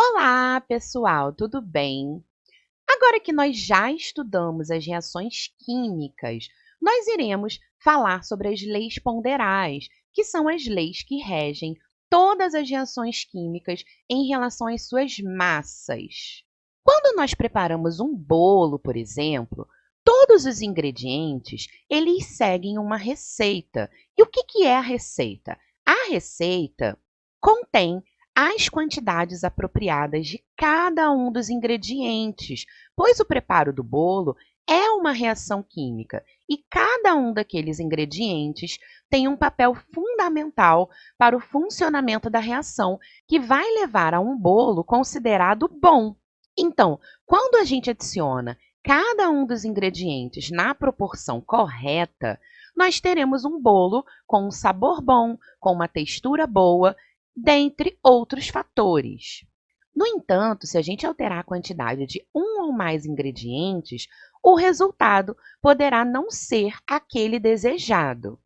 Olá, pessoal, tudo bem? Agora que nós já estudamos as reações químicas, nós iremos falar sobre as leis ponderais, que são as leis que regem todas as reações químicas em relação às suas massas. Quando nós preparamos um bolo, por exemplo, todos os ingredientes, eles seguem uma receita. E o que é a receita? A receita contém as quantidades apropriadas de cada um dos ingredientes, pois o preparo do bolo é uma reação química e cada um daqueles ingredientes tem um papel fundamental para o funcionamento da reação, que vai levar a um bolo considerado bom. Então, quando a gente adiciona cada um dos ingredientes na proporção correta, nós teremos um bolo com um sabor bom, com uma textura boa, dentre outros fatores. No entanto, se a gente alterar a quantidade de um ou mais ingredientes, o resultado poderá não ser aquele desejado.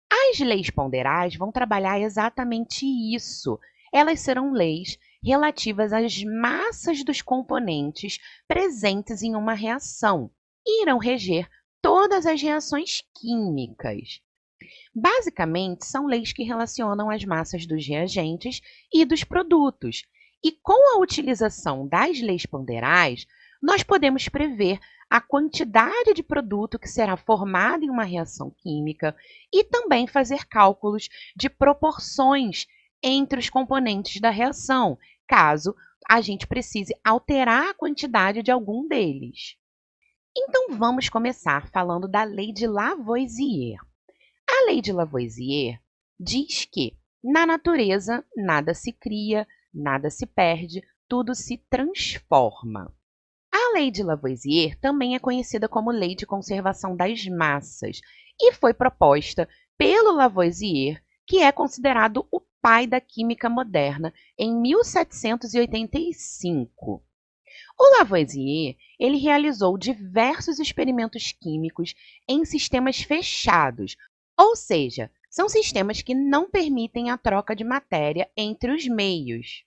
As leis ponderais vão trabalhar exatamente isso. Elas serão leis relativas às massas dos componentes presentes em uma reação e irão reger todas as reações químicas. Basicamente, são leis que relacionam as massas dos reagentes e dos produtos. E com a utilização das leis ponderais, nós podemos prever a quantidade de produto que será formado em uma reação química e também fazer cálculos de proporções entre os componentes da reação, caso a gente precise alterar a quantidade de algum deles. Então, vamos começar falando da lei de Lavoisier. A lei de Lavoisier diz que, na natureza, nada se cria, nada se perde, tudo se transforma. A lei de Lavoisier também é conhecida como lei de conservação das massas e foi proposta pelo Lavoisier, que é considerado o pai da química moderna, em 1785. O Lavoisier, ele realizou diversos experimentos químicos em sistemas fechados, ou seja, são sistemas que não permitem a troca de matéria entre os meios.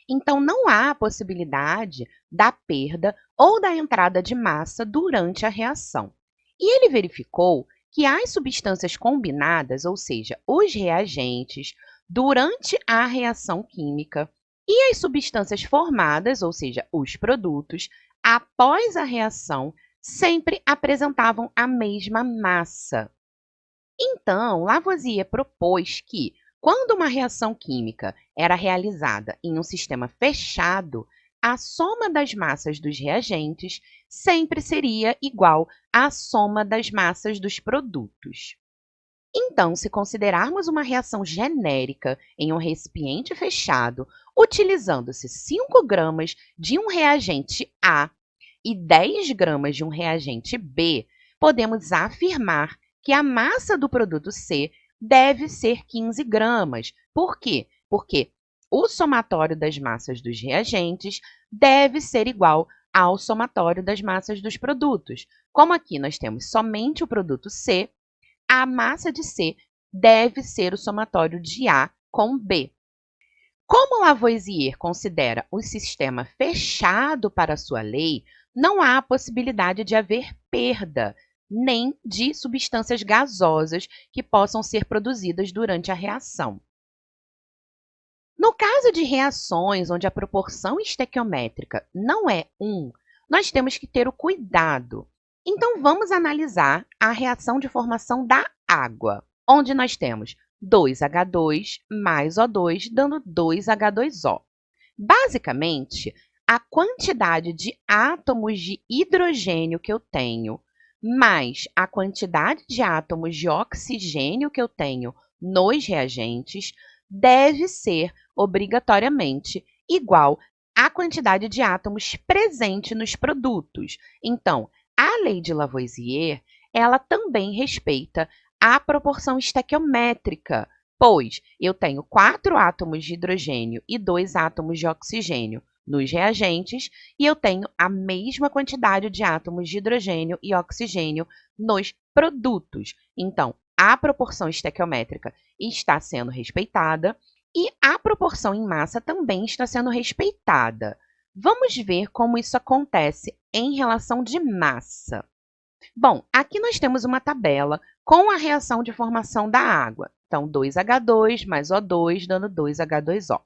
Então, não há a possibilidade da perda ou da entrada de massa durante a reação. E ele verificou que as substâncias combinadas, ou seja, os reagentes, durante a reação química, e as substâncias formadas, ou seja, os produtos, após a reação, sempre apresentavam a mesma massa. Então, Lavoisier propôs que, quando uma reação química era realizada em um sistema fechado, a soma das massas dos reagentes sempre seria igual à soma das massas dos produtos. Então, se considerarmos uma reação genérica em um recipiente fechado, utilizando-se 5 gramas de um reagente A e 10 gramas de um reagente B, podemos afirmar que a massa do produto C deve ser 15 gramas. Por quê? Porque o somatório das massas dos reagentes deve ser igual ao somatório das massas dos produtos. Como aqui nós temos somente o produto C, a massa de C deve ser o somatório de A com B. Como Lavoisier considera o sistema fechado para sua lei, não há possibilidade de haver perda, nem de substâncias gasosas que possam ser produzidas durante a reação. No caso de reações onde a proporção estequiométrica não é 1, nós temos que ter o cuidado. Então, vamos analisar a reação de formação da água, onde nós temos 2H2 mais O2, dando 2H2O. Basicamente, a quantidade de átomos de hidrogênio que eu tenho, mais a quantidade de átomos de oxigênio que eu tenho nos reagentes, deve ser obrigatoriamente igual à quantidade de átomos presente nos produtos. Então, a lei de Lavoisier, ela também respeita a proporção estequiométrica, pois eu tenho 4 átomos de hidrogênio e 2 átomos de oxigênio nos reagentes e eu tenho a mesma quantidade de átomos de hidrogênio e oxigênio nos produtos. Então, a proporção estequiométrica está sendo respeitada E a proporção em massa também está sendo respeitada. Vamos ver como isso acontece em relação de massa. Bom, aqui nós temos uma tabela com a reação de formação da água. Então, 2H2 mais O2 dando 2H2O.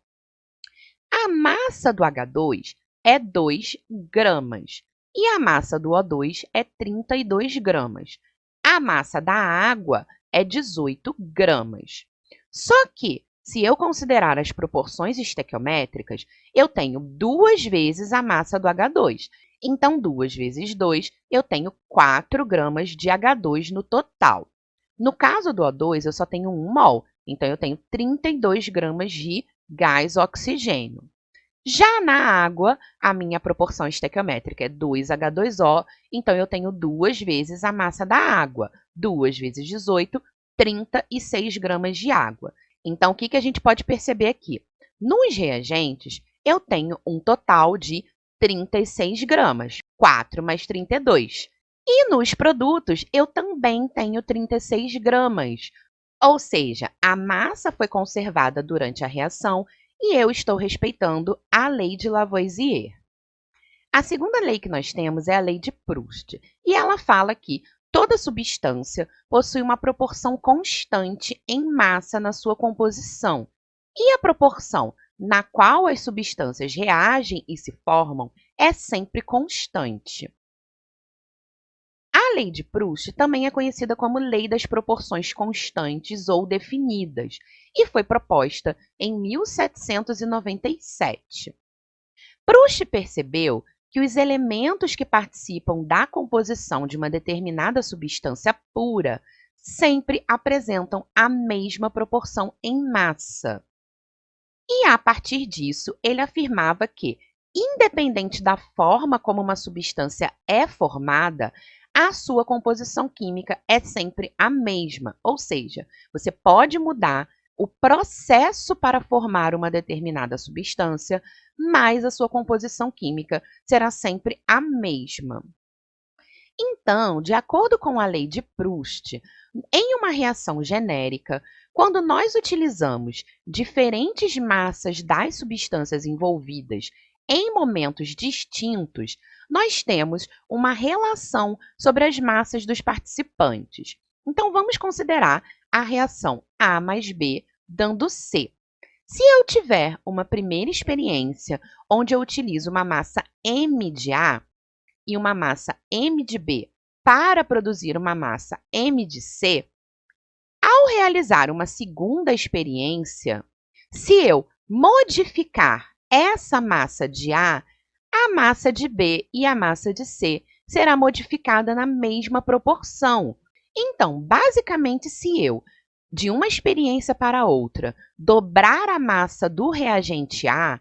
A massa do H2 é 2 gramas e a massa do O2 é 32 gramas. A massa da água é 18 gramas. Só que, se eu considerar as proporções estequiométricas, eu tenho 2 vezes a massa do H2. Então, 2 vezes 2, eu tenho 4 gramas de H2 no total. No caso do O2, eu só tenho 1 mol, então eu tenho 32 gramas de gás oxigênio. Já na água, a minha proporção estequiométrica é 2H2O, então eu tenho 2 vezes a massa da água. 2 vezes 18, 36 gramas de água. Então, o que a gente pode perceber aqui? Nos reagentes, eu tenho um total de 36 gramas, 4 mais 32. E nos produtos, eu também tenho 36 gramas. Ou seja, a massa foi conservada durante a reação e eu estou respeitando a lei de Lavoisier. A segunda lei que nós temos é a lei de Proust, e ela fala que toda substância possui uma proporção constante em massa na sua composição, e a proporção na qual as substâncias reagem e se formam é sempre constante. A lei de Proust também é conhecida como lei das proporções constantes ou definidas e foi proposta em 1797. Proust percebeu que os elementos que participam da composição de uma determinada substância pura sempre apresentam a mesma proporção em massa. E, a partir disso, ele afirmava que, independente da forma como uma substância é formada, a sua composição química é sempre a mesma, ou seja, você pode mudar o processo para formar uma determinada substância, mas a sua composição química será sempre a mesma. Então, de acordo com a lei de Proust, em uma reação genérica, quando nós utilizamos diferentes massas das substâncias envolvidas em momentos distintos, nós temos uma relação sobre as massas dos participantes. Então, vamos considerar a reação A mais B dando C. Se eu tiver uma primeira experiência onde eu utilizo uma massa M de A e uma massa M de B para produzir uma massa M de C, ao realizar uma segunda experiência, se eu modificar essa massa de A, a massa de B e a massa de C será modificada na mesma proporção. Então, basicamente, se eu, de uma experiência para outra, dobrar a massa do reagente A,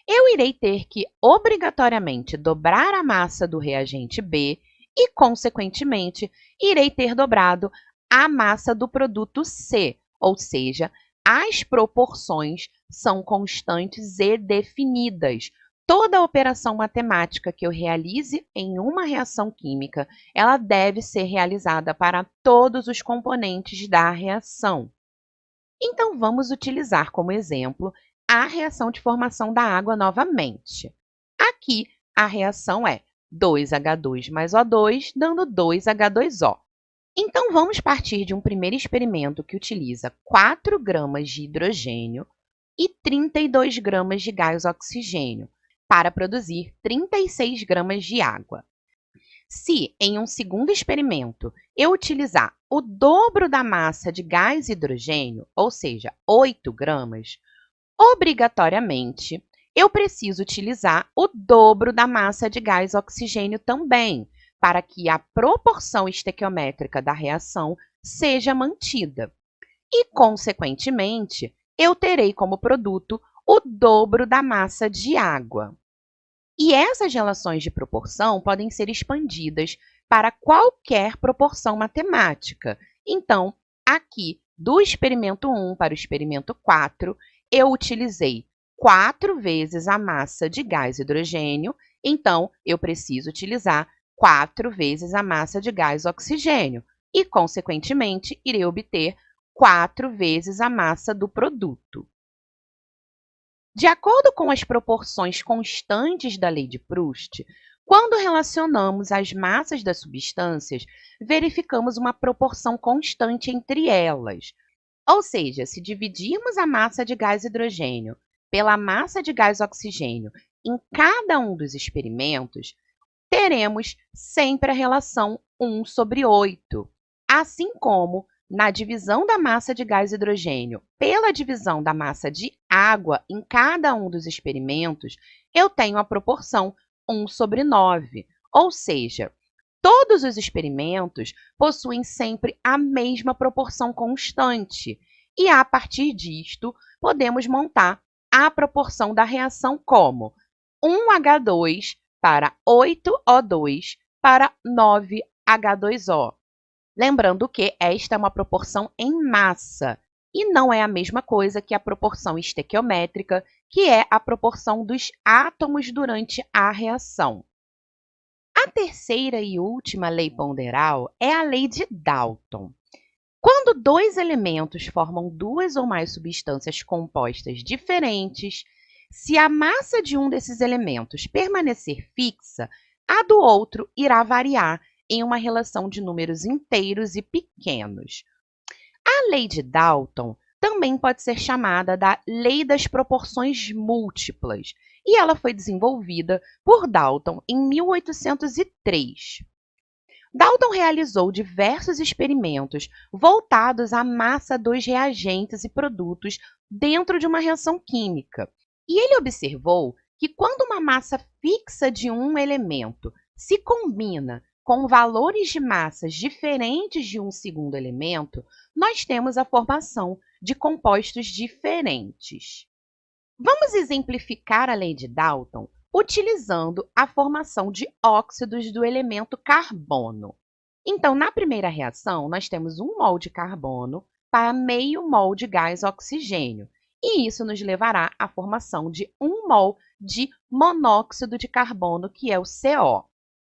eu irei ter que, obrigatoriamente, dobrar a massa do reagente B e, consequentemente, irei ter dobrado a massa do produto C, ou seja, as proporções são constantes e definidas. Toda operação matemática que eu realize em uma reação química, ela deve ser realizada para todos os componentes da reação. Então, vamos utilizar como exemplo a reação de formação da água novamente. Aqui, a reação é 2H2 mais O2, dando 2H2O. Então, vamos partir de um primeiro experimento que utiliza 4 gramas de hidrogênio e 32 gramas de gás oxigênio para produzir 36 gramas de água. Se, em um segundo experimento, eu utilizar o dobro da massa de gás hidrogênio, ou seja, 8 gramas, obrigatoriamente, eu preciso utilizar o dobro da massa de gás oxigênio também, para que a proporção estequiométrica da reação seja mantida. E, consequentemente, eu terei como produto o dobro da massa de água. E essas relações de proporção podem ser expandidas para qualquer proporção matemática. Então, aqui, do experimento 1 para o experimento 4, eu utilizei 4 vezes a massa de gás hidrogênio, então eu preciso utilizar 4 vezes a massa de gás oxigênio e, consequentemente, irei obter 4 vezes a massa do produto. De acordo com as proporções constantes da lei de Proust, quando relacionamos as massas das substâncias, verificamos uma proporção constante entre elas. Ou seja, se dividirmos a massa de gás hidrogênio pela massa de gás oxigênio em cada um dos experimentos, teremos sempre a relação 1/8. Assim como na divisão da massa de gás hidrogênio pela divisão da massa de água em cada um dos experimentos, eu tenho a proporção 1/9. Ou seja, todos os experimentos possuem sempre a mesma proporção constante. E a partir disto, podemos montar a proporção da reação como 1H2 para 8O2 para 9H2O. Lembrando que esta é uma proporção em massa e não é a mesma coisa que a proporção estequiométrica, que é a proporção dos átomos durante a reação. A terceira e última lei ponderal é a lei de Dalton. Quando dois elementos formam duas ou mais substâncias compostas diferentes, se a massa de um desses elementos permanecer fixa, a do outro irá variar em uma relação de números inteiros e pequenos. A lei de Dalton também pode ser chamada da lei das proporções múltiplas, e ela foi desenvolvida por Dalton em 1803. Dalton realizou diversos experimentos voltados à massa dos reagentes e produtos dentro de uma reação química. E ele observou que quando uma massa fixa de um elemento se combina com valores de massas diferentes de um segundo elemento, nós temos a formação de compostos diferentes. Vamos exemplificar a lei de Dalton utilizando a formação de óxidos do elemento carbono. Então, na primeira reação, nós temos 1 mol de carbono para meio mol de gás oxigênio, e isso nos levará à formação de 1 mol de monóxido de carbono, que é o CO.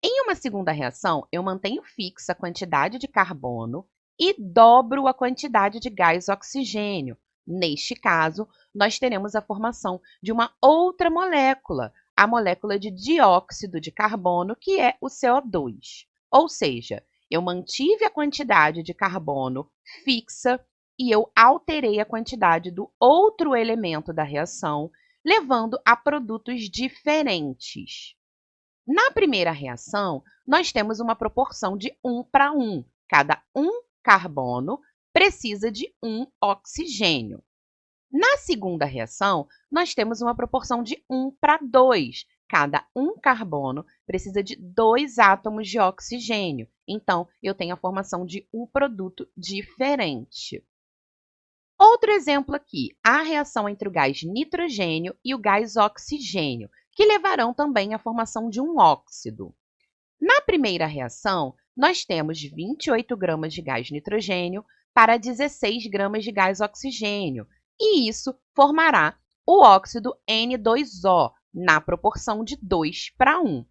Em uma segunda reação, eu mantenho fixa a quantidade de carbono e dobro a quantidade de gás oxigênio. Neste caso, nós teremos a formação de uma outra molécula, a molécula de dióxido de carbono, que é o CO2. Ou seja, eu mantive a quantidade de carbono fixa e eu alterei a quantidade do outro elemento da reação, levando a produtos diferentes. Na primeira reação, nós temos uma proporção de 1:1. Cada um carbono precisa de um oxigênio. Na segunda reação, nós temos uma proporção de 1:2. Cada um carbono precisa de 2 átomos de oxigênio. Então, eu tenho a formação de um produto diferente. Outro exemplo aqui, a reação entre o gás nitrogênio e o gás oxigênio, que levarão também à formação de um óxido. Na primeira reação, nós temos 28 gramas de gás nitrogênio para 16 gramas de gás oxigênio, e isso formará o óxido N2O, na proporção de 2:1.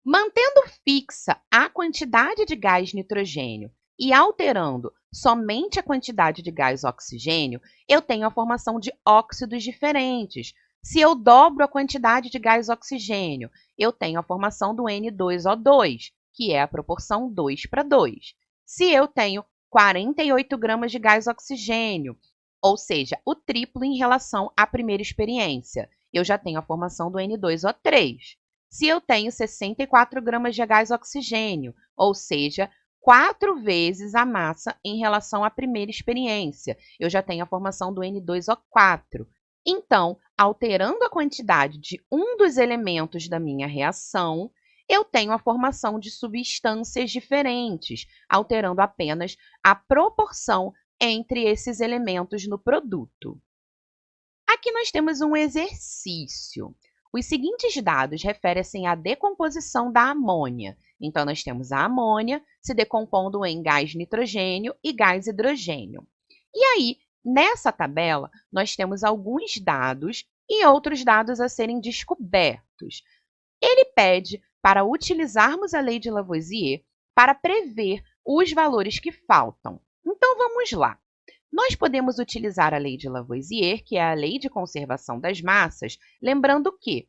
Mantendo fixa a quantidade de gás nitrogênio e alterando somente a quantidade de gás oxigênio, eu tenho a formação de óxidos diferentes. Se eu dobro a quantidade de gás oxigênio, eu tenho a formação do N2O2, que é a proporção 2:2. Se eu tenho 48 gramas de gás oxigênio, ou seja, o triplo em relação à primeira experiência, eu já tenho a formação do N2O3. Se eu tenho 64 gramas de gás oxigênio, ou seja, 4 vezes a massa em relação à primeira experiência, eu já tenho a formação do N2O4. Então, alterando a quantidade de um dos elementos da minha reação, eu tenho a formação de substâncias diferentes, alterando apenas a proporção entre esses elementos no produto. Aqui nós temos um exercício. Os seguintes dados referem-se à decomposição da amônia. Então, nós temos a amônia se decompondo em gás nitrogênio e gás hidrogênio. E aí, nessa tabela, nós temos alguns dados e outros dados a serem descobertos. Ele pede para utilizarmos a lei de Lavoisier para prever os valores que faltam. Então, vamos lá. Nós podemos utilizar a lei de Lavoisier, que é a lei de conservação das massas, lembrando que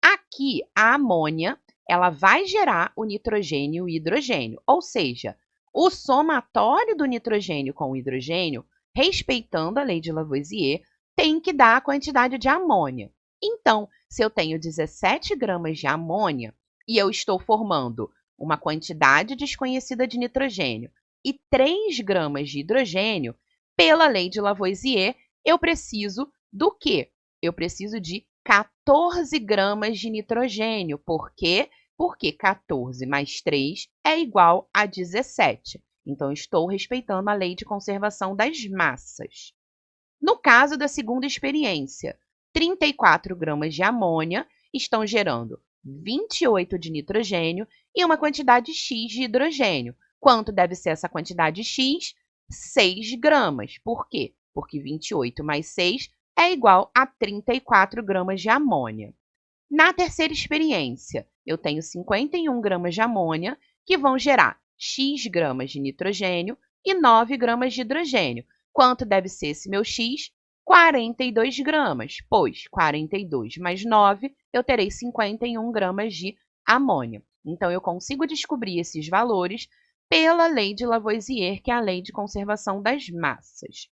aqui a amônia ela vai gerar o nitrogênio e o hidrogênio, ou seja, o somatório do nitrogênio com o hidrogênio, respeitando a lei de Lavoisier, tem que dar a quantidade de amônia. Então, se eu tenho 17 gramas de amônia e eu estou formando uma quantidade desconhecida de nitrogênio e 3 gramas de hidrogênio, pela lei de Lavoisier, eu preciso do quê? Eu preciso de 14 gramas de nitrogênio. Por quê? Porque 14 mais 3 é igual a 17. Então, estou respeitando a lei de conservação das massas. No caso da segunda experiência, 34 gramas de amônia estão gerando 28 de nitrogênio e uma quantidade X de hidrogênio. Quanto deve ser essa quantidade X? 6 gramas. Por quê? Porque 28 mais 6 é igual a 34 gramas de amônia. Na terceira experiência, eu tenho 51 gramas de amônia, que vão gerar X gramas de nitrogênio e 9 gramas de hidrogênio. Quanto deve ser esse meu X? 42 gramas, pois 42 mais 9, eu terei 51 gramas de amônia. Então, eu consigo descobrir esses valores pela lei de Lavoisier, que é a lei de conservação das massas.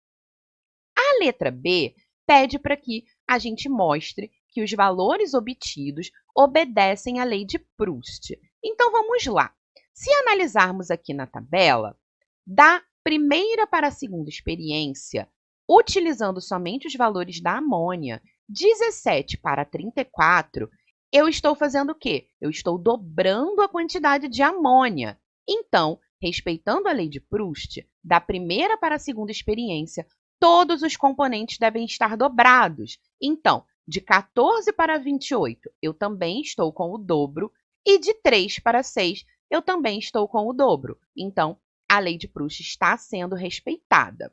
A letra B pede para que a gente mostre que os valores obtidos obedecem à lei de Proust. Então, vamos lá. Se analisarmos aqui na tabela, da primeira para a segunda experiência, utilizando somente os valores da amônia, 17 para 34, eu estou fazendo o quê? Eu estou dobrando a quantidade de amônia. Então, respeitando a lei de Proust, da primeira para a segunda experiência, todos os componentes devem estar dobrados. Então, de 14 para 28, eu também estou com o dobro, e de 3 para 6, eu também estou com o dobro. Então, a lei de Proust está sendo respeitada.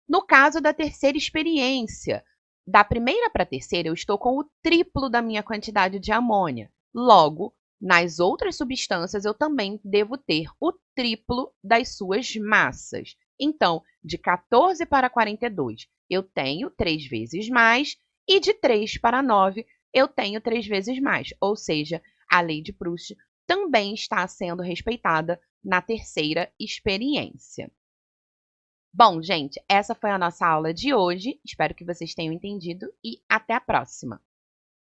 No caso da terceira experiência, da primeira para a terceira, eu estou com o triplo da minha quantidade de amônia. Logo, nas outras substâncias, eu também devo ter o triplo das suas massas. Então, de 14 para 42, eu tenho 3 vezes mais, e de 3 para 9, eu tenho 3 vezes mais. Ou seja, a lei de Proust também está sendo respeitada na terceira experiência. Bom, gente, essa foi a nossa aula de hoje. Espero que vocês tenham entendido e até a próxima!